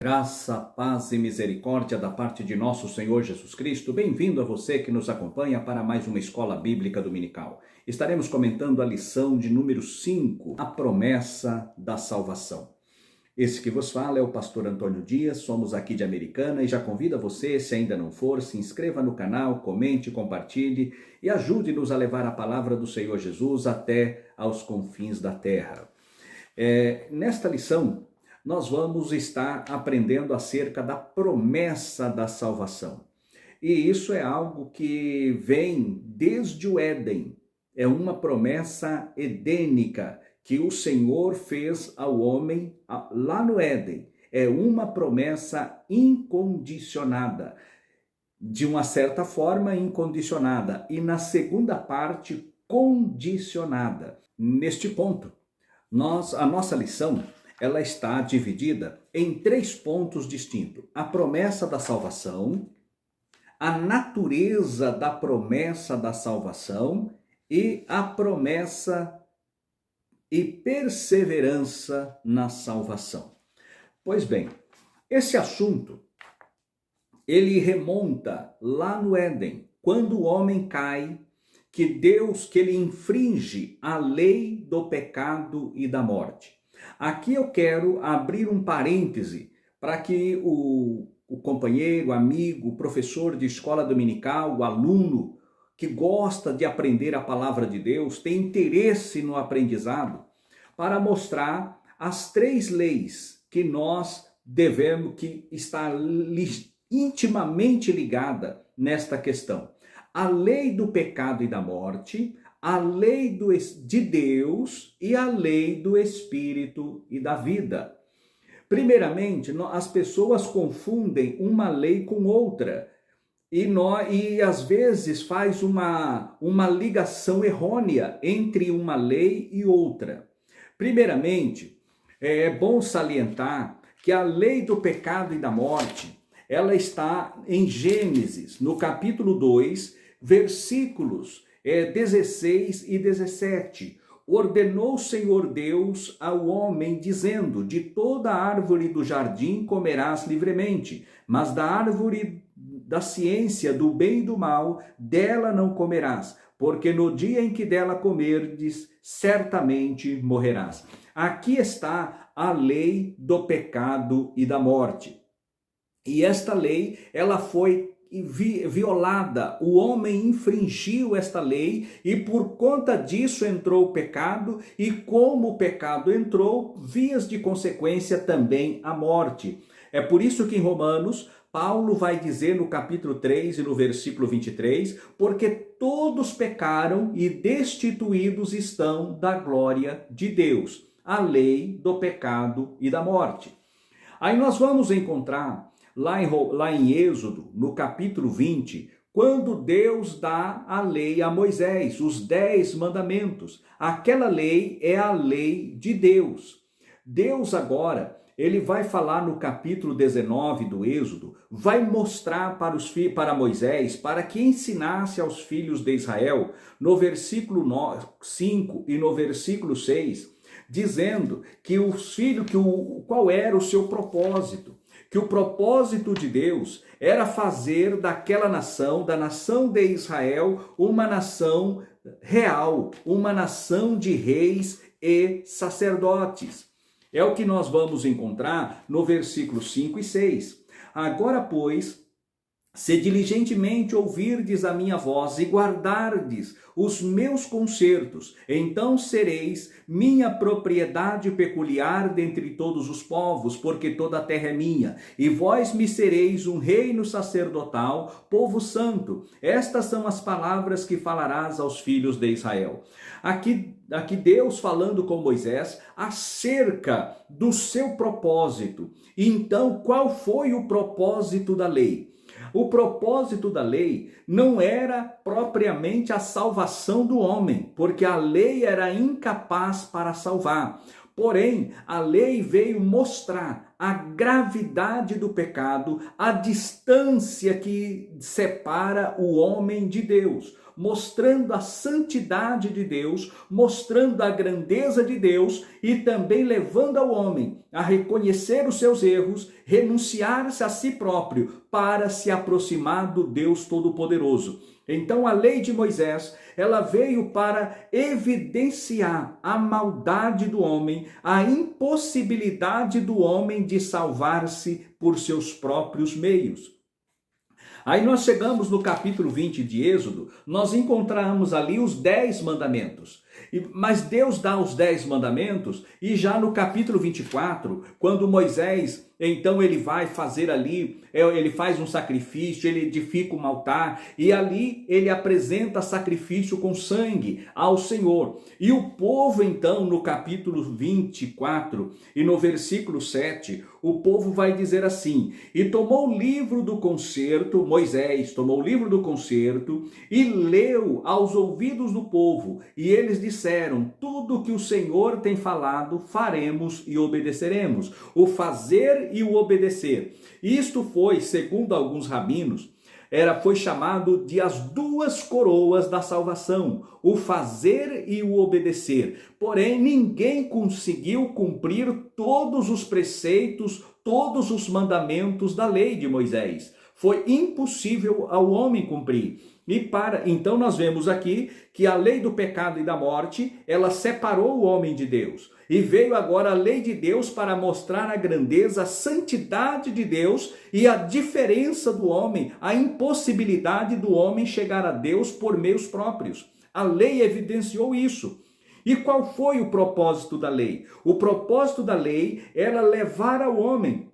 Graça, paz e misericórdia da parte de nosso Senhor Jesus Cristo. Bem-vindo a você que nos acompanha para mais uma Escola Bíblica Dominical. Estaremos comentando a lição de número 5, a promessa da salvação. Esse que vos fala é o pastor Antônio Dias, somos aqui de Americana e já convido a você, se ainda não for, se inscreva no canal, comente, compartilhe e ajude-nos a levar a palavra do Senhor Jesus até aos confins da terra. Nesta lição, nós vamos estar aprendendo acerca da promessa da salvação. E isso é algo que vem desde o Éden. É uma promessa edênica que o Senhor fez ao homem lá no Éden. É uma promessa incondicionada. De uma certa forma, incondicionada. E na segunda parte, condicionada. Neste ponto, a nossa lição ela está dividida em 3 pontos distintos. A promessa da salvação, a natureza da promessa da salvação e a promessa e perseverança na salvação. Pois bem, esse assunto, ele remonta lá no Éden, quando o homem cai, que ele infringe a lei do pecado e da morte. Aqui eu quero abrir um parêntese para que o companheiro, amigo, professor de escola dominical, o aluno que gosta de aprender a palavra de Deus, tem interesse no aprendizado, para mostrar as 3 leis que nós devemos, que está intimamente ligada nesta questão. A lei do pecado e da morte, a lei de Deus e a lei do Espírito e da vida. Primeiramente, as pessoas confundem uma lei com outra e às vezes faz uma ligação errônea entre uma lei e outra. Primeiramente, é bom salientar que a lei do pecado e da morte, ela está em Gênesis, no capítulo 2, versículos 16 e 17. Ordenou o Senhor Deus ao homem, dizendo: de toda árvore do jardim comerás livremente, mas da árvore da ciência do bem e do mal, dela não comerás, porque no dia em que dela comerdes, certamente morrerás. Aqui está a lei do pecado e da morte. E esta lei, ela foi violada, o homem infringiu esta lei e por conta disso entrou o pecado, e como o pecado entrou, vias de consequência também a morte. É por isso que em Romanos, Paulo vai dizer no capítulo 3 e no versículo 23, porque todos pecaram e destituídos estão da glória de Deus, a lei do pecado e da morte. Aí nós vamos encontrar lá em Êxodo, no capítulo 20, quando Deus dá a lei a Moisés, os 10 mandamentos. Aquela lei é a lei de Deus. Deus agora, ele vai falar no capítulo 19 do Êxodo, vai mostrar para Moisés, para que ensinasse aos filhos de Israel, no versículo 5 e no versículo 6, dizendo que qual era o seu propósito. Que o propósito de Deus era fazer daquela nação, da nação de Israel, uma nação real, uma nação de reis e sacerdotes. É o que nós vamos encontrar no versículo 5 e 6. Agora, pois, se diligentemente ouvirdes a minha voz e guardardes os meus concertos, então sereis minha propriedade peculiar dentre todos os povos, porque toda a terra é minha, e vós me sereis um reino sacerdotal, povo santo. Estas são as palavras que falarás aos filhos de Israel. Aqui Deus falando com Moisés acerca do seu propósito. Então, qual foi o propósito da lei? O propósito da lei não era propriamente a salvação do homem, porque a lei era incapaz para salvar. Porém, a lei veio mostrar a gravidade do pecado, a distância que separa o homem de Deus, mostrando a santidade de Deus, mostrando a grandeza de Deus e também levando ao homem a reconhecer os seus erros, renunciar-se a si próprio para se aproximar do Deus Todo-Poderoso. Então a lei de Moisés, ela veio para evidenciar a maldade do homem, a impossibilidade do homem de salvar-se por seus próprios meios. Aí nós chegamos no capítulo 20 de Êxodo, nós encontramos ali os 10 mandamentos. Mas Deus dá os 10 mandamentos e já no capítulo 24, quando Moisés, então ele vai fazer ali, ele faz um sacrifício, ele edifica um altar e ali ele apresenta sacrifício com sangue ao Senhor. E o povo então no capítulo 24 e no versículo 7, o povo vai dizer assim: e tomou o livro do concerto, Moisés tomou o livro do concerto e leu aos ouvidos do povo, e eles disseram: tudo que o Senhor tem falado, faremos e obedeceremos. O fazer e o obedecer. Isto foi, segundo alguns rabinos, foi chamado de as duas coroas da salvação, o fazer e o obedecer. Porém, ninguém conseguiu cumprir todos os preceitos, todos os mandamentos da lei de Moisés. Foi impossível ao homem cumprir. Então nós vemos aqui que a lei do pecado e da morte, ela separou o homem de Deus. E veio agora a lei de Deus para mostrar a grandeza, a santidade de Deus e a diferença do homem, a impossibilidade do homem chegar a Deus por meios próprios. A lei evidenciou isso. E qual foi o propósito da lei? O propósito da lei era levar ao homem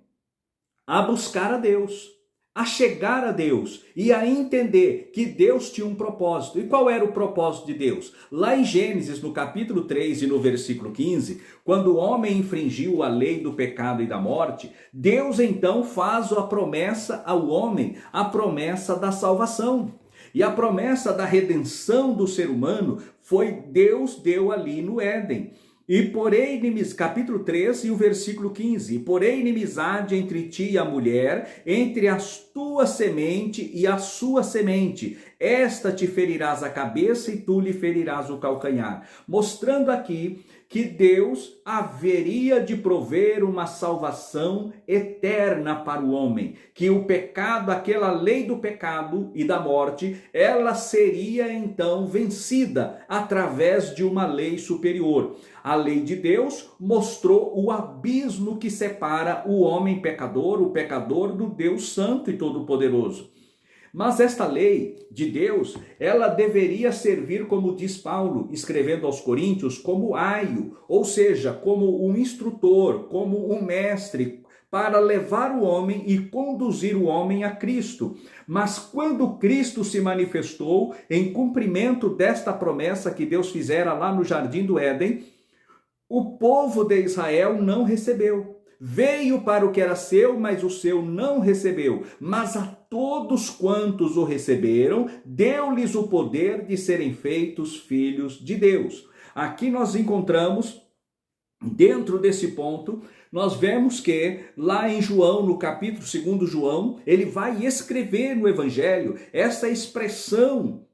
a buscar a Deus, a chegar a Deus e a entender que Deus tinha um propósito. E qual era o propósito de Deus? Lá em Gênesis, no capítulo 3 e no versículo 15, quando o homem infringiu a lei do pecado e da morte, Deus então faz a promessa ao homem, a promessa da salvação. E a promessa da redenção do ser humano foi Deus deu ali no Éden. E porém, capítulo 3 e o versículo 15, e porém inimizade entre ti e a mulher, entre a tua semente e a sua semente, esta te ferirás a cabeça e tu lhe ferirás o calcanhar. Mostrando aqui que Deus haveria de prover uma salvação eterna para o homem, que o pecado, aquela lei do pecado e da morte, ela seria então vencida através de uma lei superior. A lei de Deus mostrou o abismo que separa o homem pecador, o pecador do Deus Santo e Todo-Poderoso. Mas esta lei de Deus, ela deveria servir, como diz Paulo, escrevendo aos Coríntios, como aio, ou seja, como um instrutor, como um mestre, para levar o homem e conduzir o homem a Cristo. Mas quando Cristo se manifestou em cumprimento desta promessa que Deus fizera lá no Jardim do Éden, o povo de Israel não recebeu. Veio para o que era seu, mas o seu não recebeu. Mas a todos quantos o receberam, deu-lhes o poder de serem feitos filhos de Deus. Aqui nós encontramos, dentro desse ponto, nós vemos que lá em João, no capítulo 2 João, ele vai escrever no Evangelho essa expressão,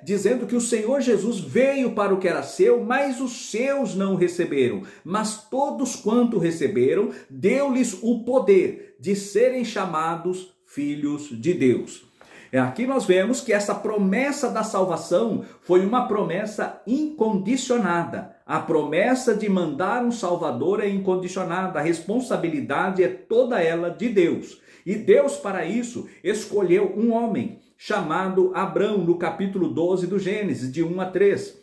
dizendo que o Senhor Jesus veio para o que era seu, mas os seus não receberam. Mas todos quanto receberam, deu-lhes o poder de serem chamados filhos de Deus. Aqui nós vemos que essa promessa da salvação foi uma promessa incondicionada. A promessa de mandar um Salvador é incondicionada. A responsabilidade é toda ela de Deus. E Deus, para isso, escolheu um homem chamado Abrão, no capítulo 12 do Gênesis, de 1 a 3.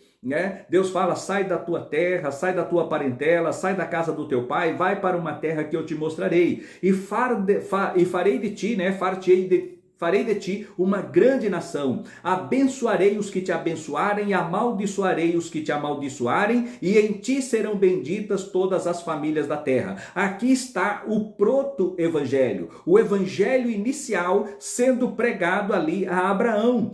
Deus fala: sai da tua terra, sai da tua parentela, sai da casa do teu pai, vai para uma terra que eu te mostrarei. E farei de ti, farei de ti uma grande nação, abençoarei os que te abençoarem e amaldiçoarei os que te amaldiçoarem, e em ti serão benditas todas as famílias da terra. Aqui está o proto-evangelho, o evangelho inicial sendo pregado ali a Abraão,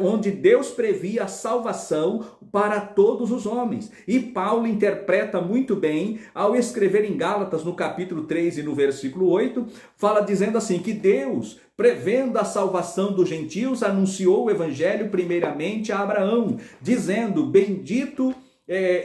onde Deus previa a salvação para todos os homens. E Paulo interpreta muito bem ao escrever em Gálatas, no capítulo 3 e no versículo 8, fala dizendo assim, que Deus, prevendo a salvação dos gentios, anunciou o evangelho primeiramente a Abraão, dizendo, bendito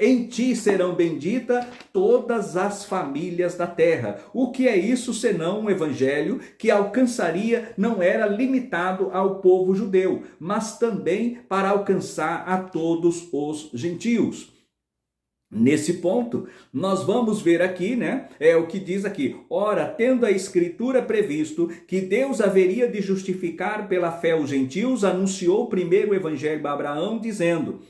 em ti serão benditas todas as famílias da terra. O que é isso senão um evangelho que alcançaria, não era limitado ao povo judeu, mas também para alcançar a todos os gentios. Nesse ponto, nós vamos ver aqui, é o que diz aqui, ora, tendo a escritura previsto que Deus haveria de justificar pela fé os gentios, anunciou primeiro o evangelho a Abraão, dizendo,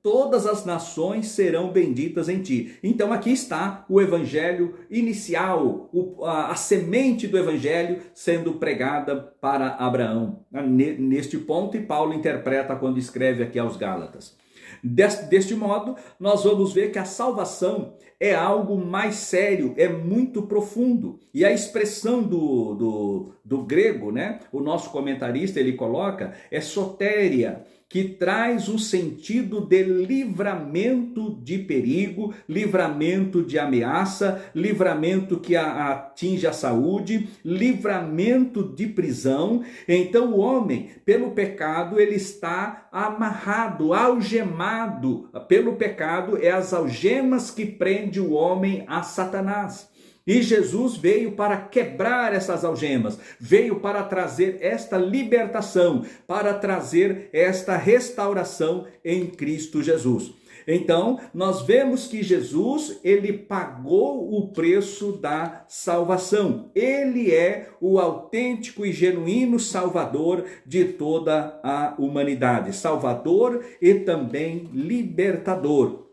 todas as nações serão benditas em ti. Então aqui está o evangelho inicial, a semente do evangelho sendo pregada para Abraão. Neste ponto, e Paulo interpreta quando escreve aqui aos Gálatas. Deste modo, nós vamos ver que a salvação é algo mais sério, é muito profundo. E a expressão do grego, o nosso comentarista, ele coloca, é sotéria, que traz um sentido de livramento de perigo, livramento de ameaça, livramento que atinge a saúde, livramento de prisão. Então o homem, pelo pecado, ele está amarrado, algemado. Pelo pecado, é as algemas que prende o homem a Satanás. E Jesus veio para quebrar essas algemas, veio para trazer esta libertação, para trazer esta restauração em Cristo Jesus. Então, nós vemos que Jesus, ele pagou o preço da salvação. Ele é o autêntico e genuíno Salvador de toda a humanidade. Salvador e também libertador.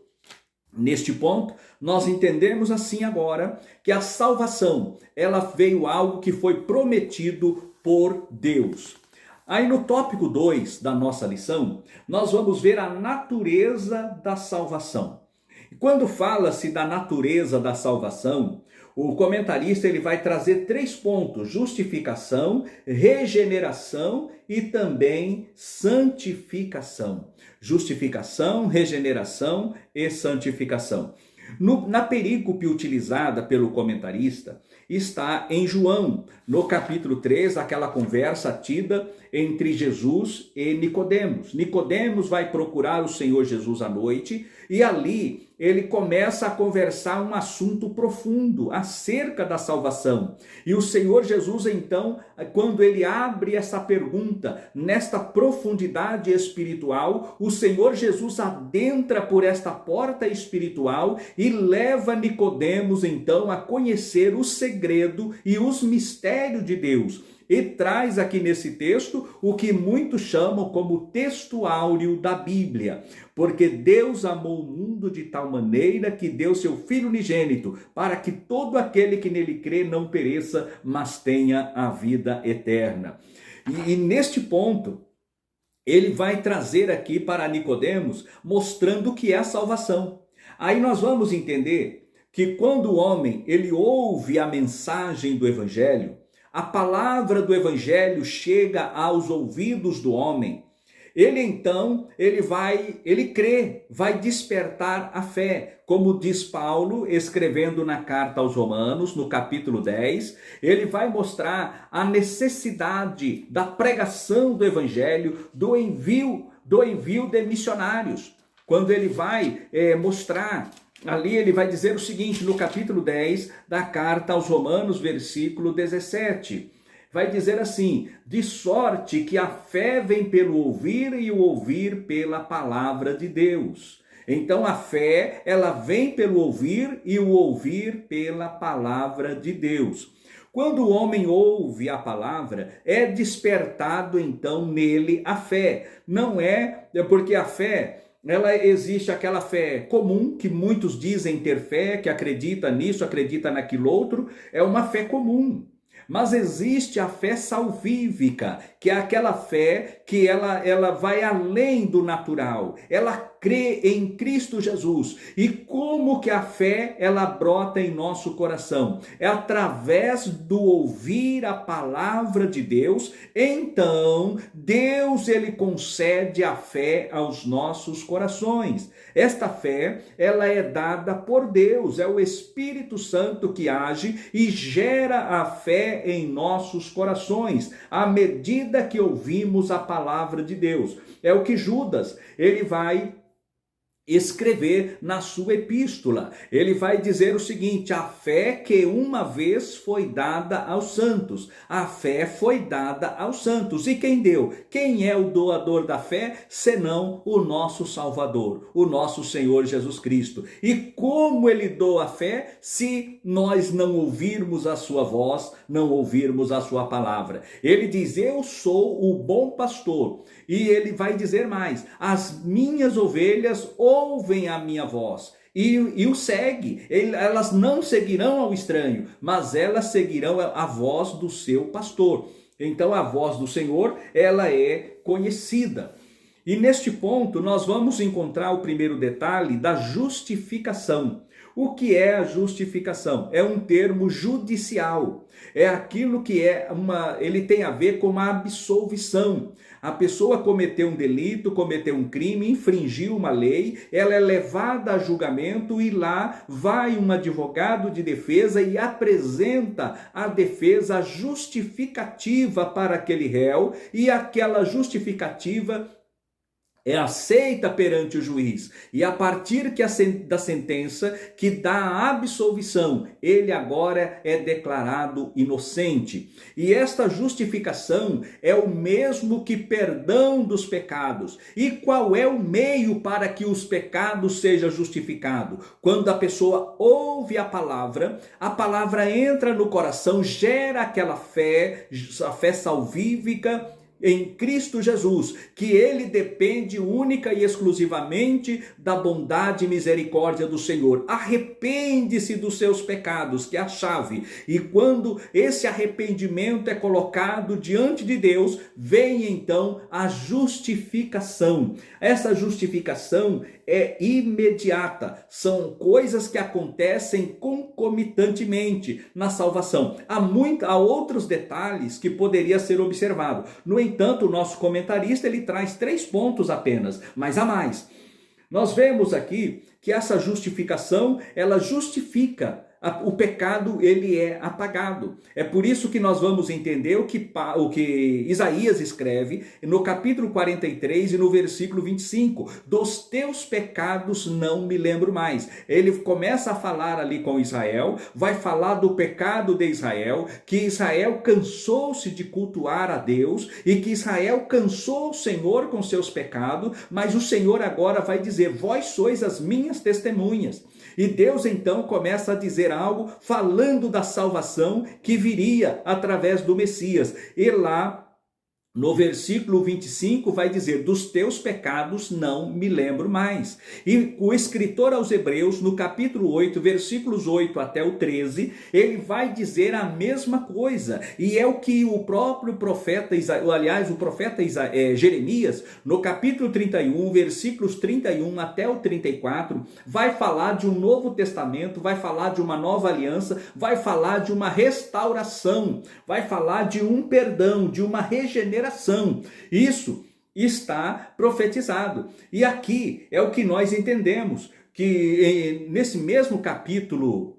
Neste ponto, nós entendemos assim agora que a salvação, ela veio algo que foi prometido por Deus. Aí no tópico 2 da nossa lição, nós vamos ver a natureza da salvação. E quando fala-se da natureza da salvação, o comentarista ele vai trazer 3 pontos: justificação, regeneração e também santificação. Justificação, regeneração e santificação. Na perícope utilizada pelo comentarista, está em João, no capítulo 3, aquela conversa tida entre Jesus e Nicodemos. Nicodemos vai procurar o Senhor Jesus à noite e ali ele começa a conversar um assunto profundo acerca da salvação. E o Senhor Jesus, então, quando ele abre essa pergunta, nesta profundidade espiritual, o Senhor Jesus adentra por esta porta espiritual e leva Nicodemos, então, a conhecer o segredo e os mistérios de Deus. E traz aqui nesse texto o que muitos chamam como texto áureo da Bíblia. Porque Deus amou o mundo de tal maneira que deu seu Filho unigênito, para que todo aquele que nele crê não pereça, mas tenha a vida eterna. E neste ponto, ele vai trazer aqui para Nicodemos, mostrando o que é a salvação. Aí nós vamos entender que quando o homem ele ouve a mensagem do Evangelho, a palavra do Evangelho chega aos ouvidos do homem, ele crê, vai despertar a fé. Como diz Paulo, escrevendo na carta aos Romanos, no capítulo 10, ele vai mostrar a necessidade da pregação do Evangelho, do envio de missionários. Quando ele vai mostrar, ali ele vai dizer o seguinte, no capítulo 10 da carta aos Romanos, versículo 17. Vai dizer assim, de sorte que a fé vem pelo ouvir e o ouvir pela palavra de Deus. Então a fé, ela vem pelo ouvir e o ouvir pela palavra de Deus. Quando o homem ouve a palavra, é despertado então nele a fé. Não é porque a fé, ela existe aquela fé comum, que muitos dizem ter fé, que acredita nisso, acredita naquilo outro, é uma fé comum. Mas existe a fé salvífica, que é aquela fé que ela vai além do natural. Ela crê em Cristo Jesus. E como que a fé ela brota em nosso coração? É através do ouvir a palavra de Deus. Então, Deus ele concede a fé aos nossos corações. Esta fé, ela é dada por Deus, é o Espírito Santo que age e gera a fé em nossos corações, à medida que ouvimos a palavra de Deus. É o que Judas, ele vai escrever na sua epístola. Ele vai dizer o seguinte: a fé que uma vez foi dada aos santos. A fé foi dada aos santos. E quem deu? Quem é o doador da fé? Senão o nosso Salvador, o nosso Senhor Jesus Cristo. E como ele doa a fé se nós não ouvirmos a sua voz, não ouvirmos a sua palavra? Ele diz: eu sou o bom pastor. E ele vai dizer mais: as minhas ovelhas ouvem a minha voz e o segue. Elas não seguirão ao estranho, mas elas seguirão a voz do seu pastor. Então a voz do Senhor, ela é conhecida. E neste ponto nós vamos encontrar o primeiro detalhe da justificação. O que é a justificação? É um termo judicial. É aquilo que ele tem a ver com a absolvição. A pessoa cometeu um delito, cometeu um crime, infringiu uma lei, ela é levada a julgamento e lá vai um advogado de defesa e apresenta a defesa justificativa para aquele réu, e aquela justificativa é aceita perante o juiz, e a partir da sentença que dá a absolvição, ele agora é declarado inocente. E esta justificação é o mesmo que perdão dos pecados. E qual é o meio para que os pecados sejam justificados? Quando a pessoa ouve a palavra entra no coração, gera aquela fé, a fé salvífica em Cristo Jesus, que ele depende única e exclusivamente da bondade e misericórdia do Senhor. Arrepende-se dos seus pecados, que é a chave. E quando esse arrependimento é colocado diante de Deus, vem então a justificação. Essa justificação é imediata. São coisas que acontecem concomitantemente na salvação. Há outros detalhes que poderia ser observado. No entanto, o nosso comentarista ele traz 3 pontos apenas, mas há mais. Nós vemos aqui que essa justificação, ela justifica o pecado, ele é apagado. É por isso que nós vamos entender o que Isaías escreve no capítulo 43 e no versículo 25. Dos teus pecados não me lembro mais. Ele começa a falar ali com Israel, vai falar do pecado de Israel, que Israel cansou-se de cultuar a Deus e que Israel cansou o Senhor com seus pecados, mas o Senhor agora vai dizer: vós sois as minhas testemunhas. E Deus então começa a dizer algo falando da salvação que viria através do Messias. E lá no versículo 25 vai dizer: dos teus pecados não me lembro mais. E o escritor aos Hebreus, no capítulo 8, versículos 8 até o 13, ele vai dizer a mesma coisa. E é o que o próprio profeta, Jeremias, no capítulo 31, versículos 31 até o 34, vai falar de um novo testamento, vai falar de uma nova aliança, vai falar de uma restauração, vai falar de um perdão, de uma regeneração. Isso está profetizado. E aqui é o que nós entendemos, que nesse mesmo capítulo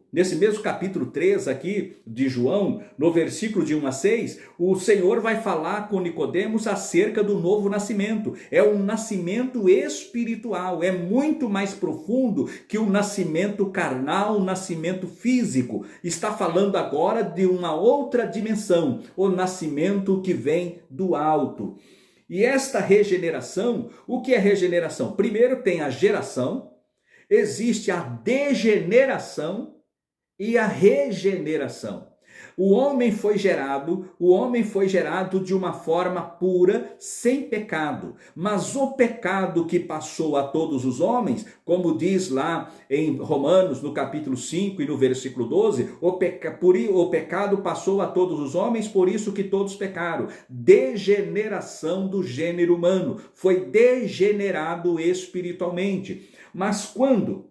3 aqui de João, no versículo de 1 a 6, o Senhor vai falar com Nicodemos acerca do novo nascimento. É um nascimento espiritual, é muito mais profundo que o nascimento carnal, o nascimento físico. Está falando agora de uma outra dimensão, o nascimento que vem do alto. E esta regeneração, o que é regeneração? Primeiro tem a geração, existe a degeneração e a regeneração. O homem foi gerado de uma forma pura, sem pecado. Mas o pecado que passou a todos os homens, como diz lá em Romanos, no capítulo 5 e no versículo 12, o pecado passou a todos os homens, por isso que todos pecaram. Degeneração do gênero humano, foi degenerado espiritualmente. Mas quando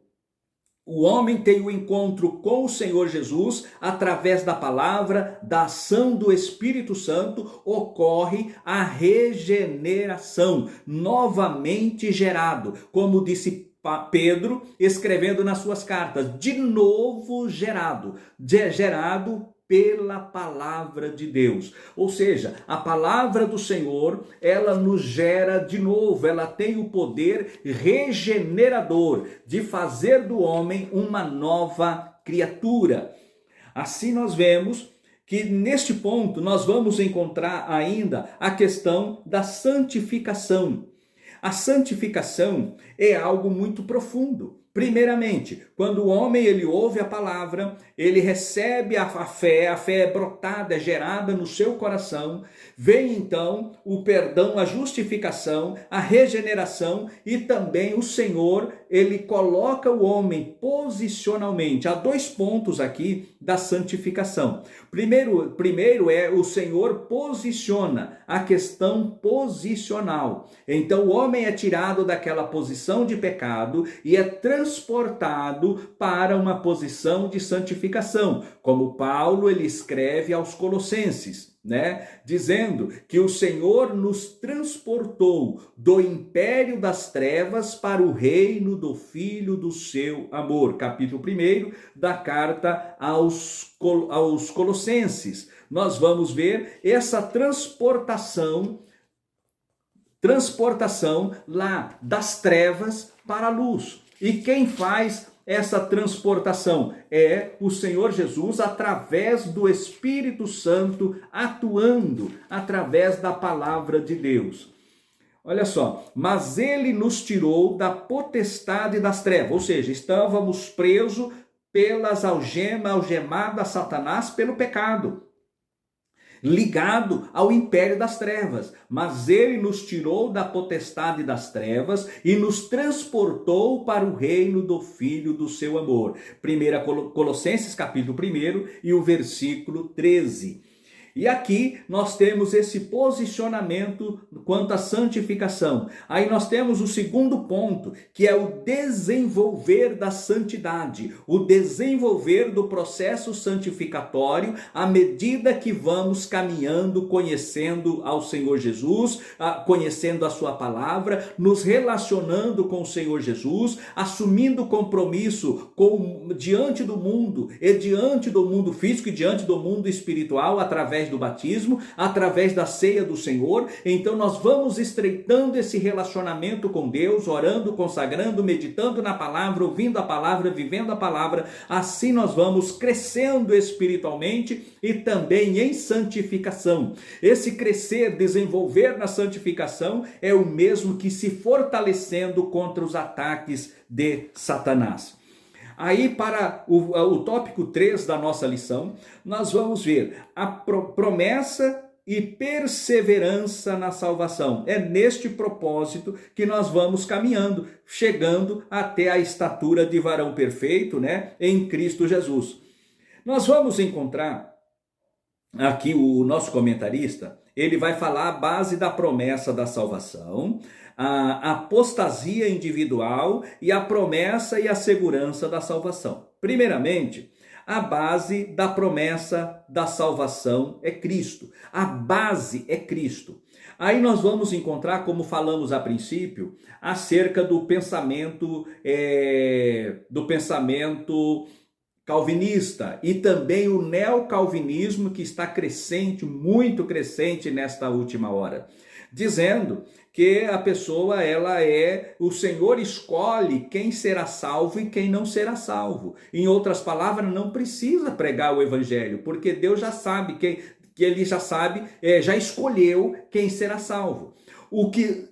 o homem tem o encontro com o Senhor Jesus, através da palavra, da ação do Espírito Santo, ocorre a regeneração, novamente gerado, como disse Pedro, escrevendo nas suas cartas, de novo gerado pela palavra de Deus. Ou seja, a palavra do Senhor, ela nos gera de novo, ela tem o poder regenerador de fazer do homem uma nova criatura. Assim nós vemos que neste ponto nós vamos encontrar ainda a questão da santificação. A santificação é algo muito profundo. Primeiramente, quando o homem ele ouve a palavra, ele recebe a fé é brotada, é gerada no seu coração, vem então o perdão, a justificação, a regeneração e também o Senhor, ele coloca o homem posicionalmente. Há 2 pontos aqui da santificação. Primeiro é o Senhor posiciona, a questão posicional. Então o homem é tirado daquela posição de pecado e é transportado para uma posição de santificação, como Paulo ele escreve aos Colossenses, dizendo que o Senhor nos transportou do império das trevas para o reino do Filho do seu amor, capítulo 1 da carta aos Colossenses. Nós vamos ver essa transportação lá das trevas para a luz. E quem faz essa transportação? É o Senhor Jesus, através do Espírito Santo, atuando através da palavra de Deus. Olha só, mas ele nos tirou da potestade das trevas, ou seja, estávamos presos pelas algemadas a Satanás pelo pecado, ligado ao império das trevas, mas ele nos tirou da potestade das trevas e nos transportou para o reino do Filho do seu amor. 1 Colossenses capítulo 1 e o versículo 13. E aqui nós temos esse posicionamento quanto à santificação. Aí nós temos o segundo ponto, que é o desenvolver da santidade, o desenvolver do processo santificatório à medida que vamos caminhando, conhecendo ao Senhor Jesus, conhecendo a sua palavra, nos relacionando com o Senhor Jesus, assumindo compromisso diante do mundo e diante do mundo físico e diante do mundo espiritual através do batismo, através da ceia do Senhor. Então nós vamos estreitando esse relacionamento com Deus, orando, consagrando, meditando na palavra, ouvindo a palavra, vivendo a palavra. Assim nós vamos crescendo espiritualmente e também em santificação. Esse crescer, desenvolver na santificação é o mesmo que se fortalecendo contra os ataques de Satanás. Aí, para o tópico 3 da nossa lição, nós vamos ver a promessa e perseverança na salvação. É neste propósito que nós vamos caminhando, chegando até a estatura de varão perfeito, em Cristo Jesus. Nós vamos encontrar aqui o nosso comentarista, ele vai falar a base da promessa da salvação, a apostasia individual e a promessa e a segurança da salvação. Primeiramente, a base da promessa da salvação é Cristo. A base é Cristo. Aí nós vamos encontrar, como falamos a princípio, acerca do pensamento calvinista e também o neocalvinismo que está crescente, muito crescente nesta última hora, dizendo que a pessoa, o Senhor escolhe quem será salvo e quem não será salvo. Em outras palavras, não precisa pregar o evangelho, porque Deus já sabe ele já escolheu quem será salvo.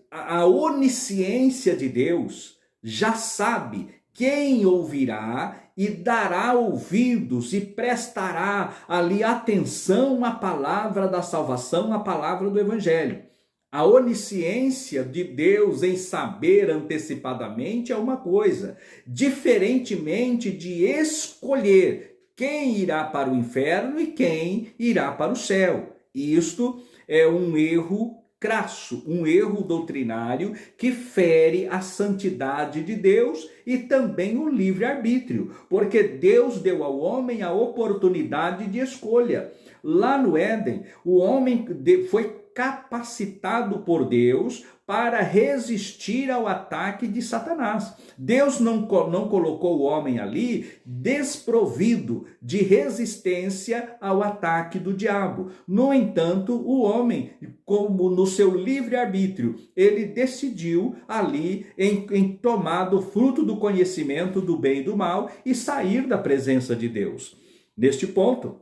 A onisciência de Deus já sabe quem ouvirá e dará ouvidos e prestará ali atenção à palavra da salvação, à palavra do evangelho. A onisciência de Deus em saber antecipadamente é uma coisa, diferentemente de escolher quem irá para o inferno e quem irá para o céu. Isto é um erro crasso, um erro doutrinário que fere a santidade de Deus e também o livre-arbítrio, porque Deus deu ao homem a oportunidade de escolha. Lá no Éden, o homem foi capacitado por Deus para resistir ao ataque de Satanás. Deus não colocou o homem ali desprovido de resistência ao ataque do diabo. No entanto, o homem, como no seu livre-arbítrio, ele decidiu ali em tomar do fruto do conhecimento do bem e do mal e sair da presença de Deus. Neste ponto,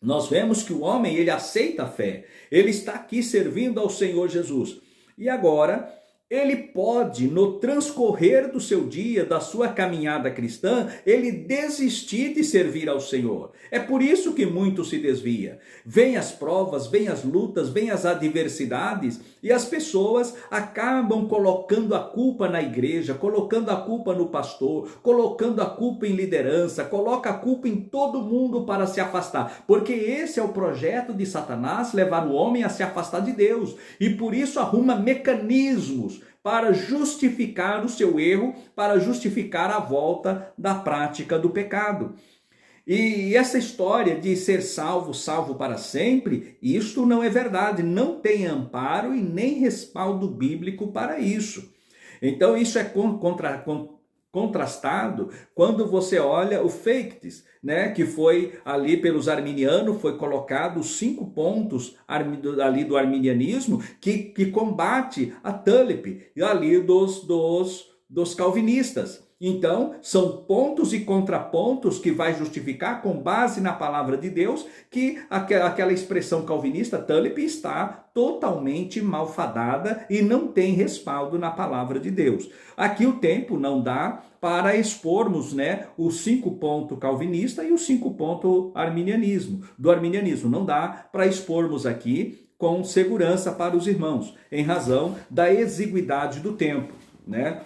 nós vemos que o homem, ele aceita a fé. Ele está aqui servindo ao Senhor Jesus. E agora, ele pode, no transcorrer do seu dia, da sua caminhada cristã, ele desistir de servir ao Senhor. É por isso que muito se desvia. Vêm as provas, vêm as lutas, vêm as adversidades e as pessoas acabam colocando a culpa na igreja, colocando a culpa no pastor, colocando a culpa em liderança, coloca a culpa em todo mundo para se afastar. Porque esse é o projeto de Satanás, levar o homem a se afastar de Deus. E por isso arruma mecanismos para justificar o seu erro, para justificar a volta da prática do pecado. E essa história de ser salvo, salvo para sempre, isto não é verdade, não tem amparo e nem respaldo bíblico para isso. Então isso é contrastado quando você olha o Feites, né, que foi ali pelos arminianos, foi colocado os 5 pontos ali do arminianismo que combate a Tulip ali dos calvinistas. Então, são pontos e contrapontos que vai justificar com base na palavra de Deus que aquela expressão calvinista, Tulip, está totalmente malfadada e não tem respaldo na palavra de Deus. Aqui o tempo não dá para expormos, né, os 5 pontos calvinista e os 5 pontos do arminianismo. Não dá para expormos aqui com segurança para os irmãos, em razão da exiguidade do tempo, né?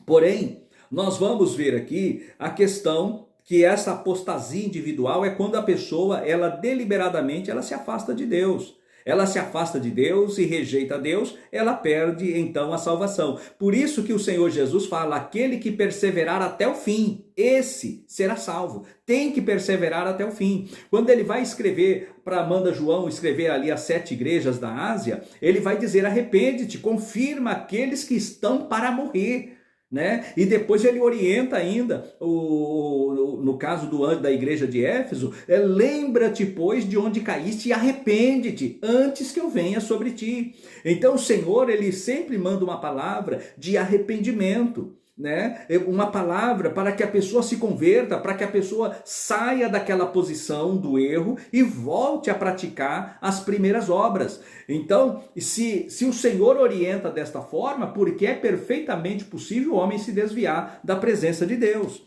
Porém, nós vamos ver aqui a questão que essa apostasia individual é quando a pessoa, ela deliberadamente, ela se afasta de Deus. Ela se afasta de Deus e rejeita Deus, ela perde então a salvação. Por isso que o Senhor Jesus fala, aquele que perseverar até o fim, esse será salvo. Tem que perseverar até o fim. Quando ele vai escrever, manda João escrever ali as 7 igrejas da Ásia, ele vai dizer, arrepende-te, confirma aqueles que estão para morrer. Né? E depois ele orienta ainda, no caso da igreja de Éfeso, lembra-te, pois, de onde caíste e arrepende-te, antes que eu venha sobre ti. Então o Senhor, ele sempre manda uma palavra de arrependimento, né? Uma palavra para que a pessoa se converta, para que a pessoa saia daquela posição do erro e volte a praticar as primeiras obras. Então, se o Senhor orienta desta forma, porque é perfeitamente possível o homem se desviar da presença de Deus.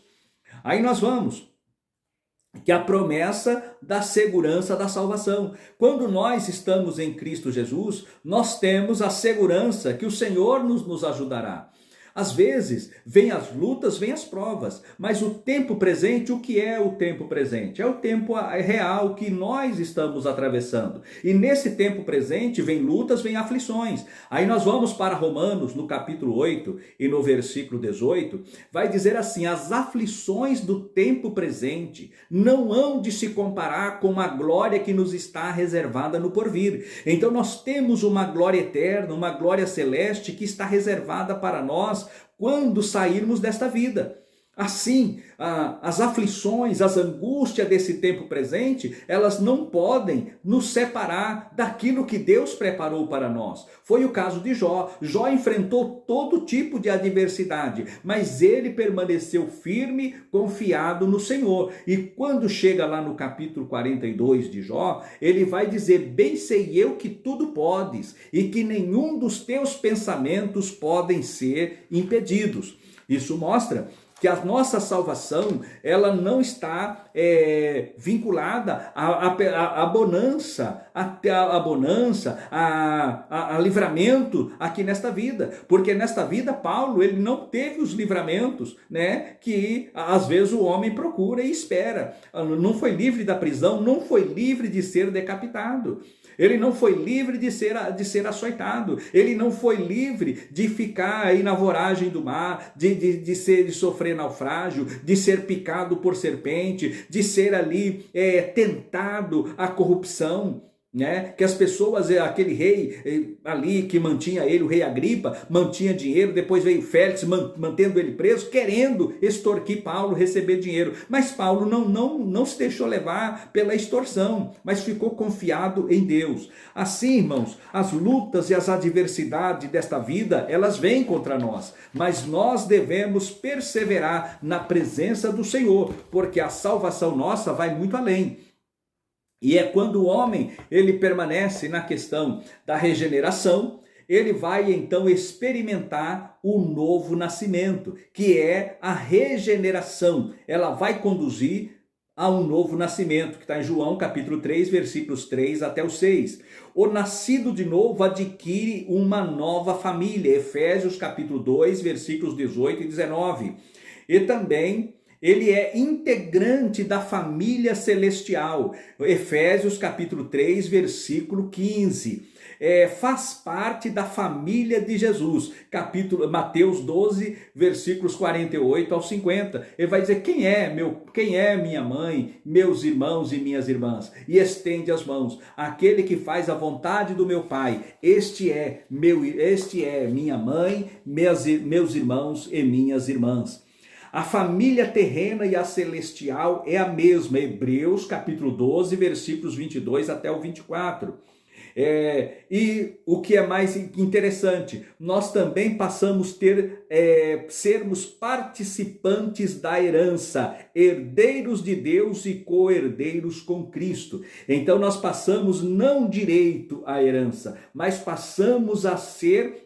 Aí nós vamos que a promessa da segurança da salvação. Quando nós estamos em Cristo Jesus, nós temos a segurança que o Senhor nos ajudará. Às vezes, vêm as lutas, vêm as provas, mas o tempo presente, o que é o tempo presente? É o tempo real que nós estamos atravessando. E nesse tempo presente, vem lutas, vem aflições. Aí nós vamos para Romanos, no capítulo 8 e no versículo 18, vai dizer assim, as aflições do tempo presente não hão de se comparar com a glória que nos está reservada no porvir. Então nós temos uma glória eterna, uma glória celeste que está reservada para nós quando sairmos desta vida. Assim, as aflições, as angústias desse tempo presente, elas não podem nos separar daquilo que Deus preparou para nós. Foi o caso de Jó. Jó enfrentou todo tipo de adversidade, mas ele permaneceu firme, confiado no Senhor. E quando chega lá no capítulo 42 de Jó, ele vai dizer, bem sei eu que tudo podes, e que nenhum dos teus pensamentos podem ser impedidos. Isso mostra que a nossa salvação, ela não está vinculada à bonança, a livramento aqui nesta vida, porque nesta vida Paulo, ele não teve os livramentos, né, que às vezes o homem procura e espera. Não foi livre da prisão, não foi livre de ser decapitado. Ele não foi livre de ser açoitado. Ele não foi livre de ficar aí na voragem do mar, de sofrer naufrágio, de ser picado por serpente, de ser ali tentado à corrupção. Né? Que as pessoas, aquele rei ali que mantinha ele, o rei Agripa, mantinha dinheiro, depois veio Félix mantendo ele preso, querendo extorquir Paulo, receber dinheiro. Mas Paulo não se deixou levar pela extorsão, mas ficou confiado em Deus. Assim, irmãos, as lutas e as adversidades desta vida, elas vêm contra nós, mas nós devemos perseverar na presença do Senhor, porque a salvação nossa vai muito além. E é quando o homem ele permanece na questão da regeneração, ele vai então experimentar o novo nascimento, que é a regeneração. Ela vai conduzir a um novo nascimento, que está em João capítulo 3, versículos 3 até o 6. O nascido de novo adquire uma nova família, Efésios capítulo 2, versículos 18 e 19. E também ele é integrante da família celestial. Efésios capítulo 3, versículo 15. Faz parte da família de Jesus. Mateus 12, versículos 48 ao 50. Ele vai dizer: quem é minha mãe, meus irmãos e minhas irmãs? E estende as mãos. Aquele que faz a vontade do meu Pai. Este é minha mãe, meus irmãos e minhas irmãs. A família terrena e a celestial é a mesma. Hebreus capítulo 12, versículos 22 até o 24. E o que é mais interessante, nós também passamos a sermos participantes da herança, herdeiros de Deus e co-herdeiros com Cristo. Então nós passamos não direito à herança, mas passamos a ser,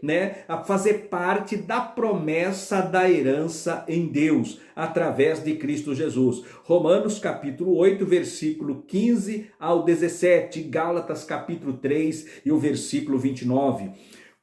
a fazer parte da promessa da herança em Deus, através de Cristo Jesus. Romanos capítulo 8, versículo 15 ao 17, Gálatas capítulo 3 e o versículo 29.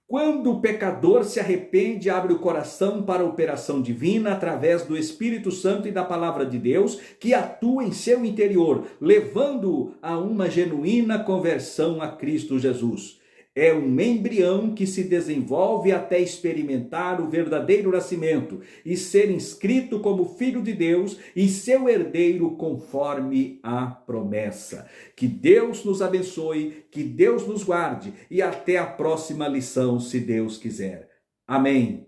Quando o pecador se arrepende, abre o coração para a operação divina através do Espírito Santo e da palavra de Deus, que atua em seu interior, levando-o a uma genuína conversão a Cristo Jesus. É um embrião que se desenvolve até experimentar o verdadeiro nascimento e ser inscrito como filho de Deus e seu herdeiro conforme a promessa. Que Deus nos abençoe, que Deus nos guarde e até a próxima lição, se Deus quiser. Amém.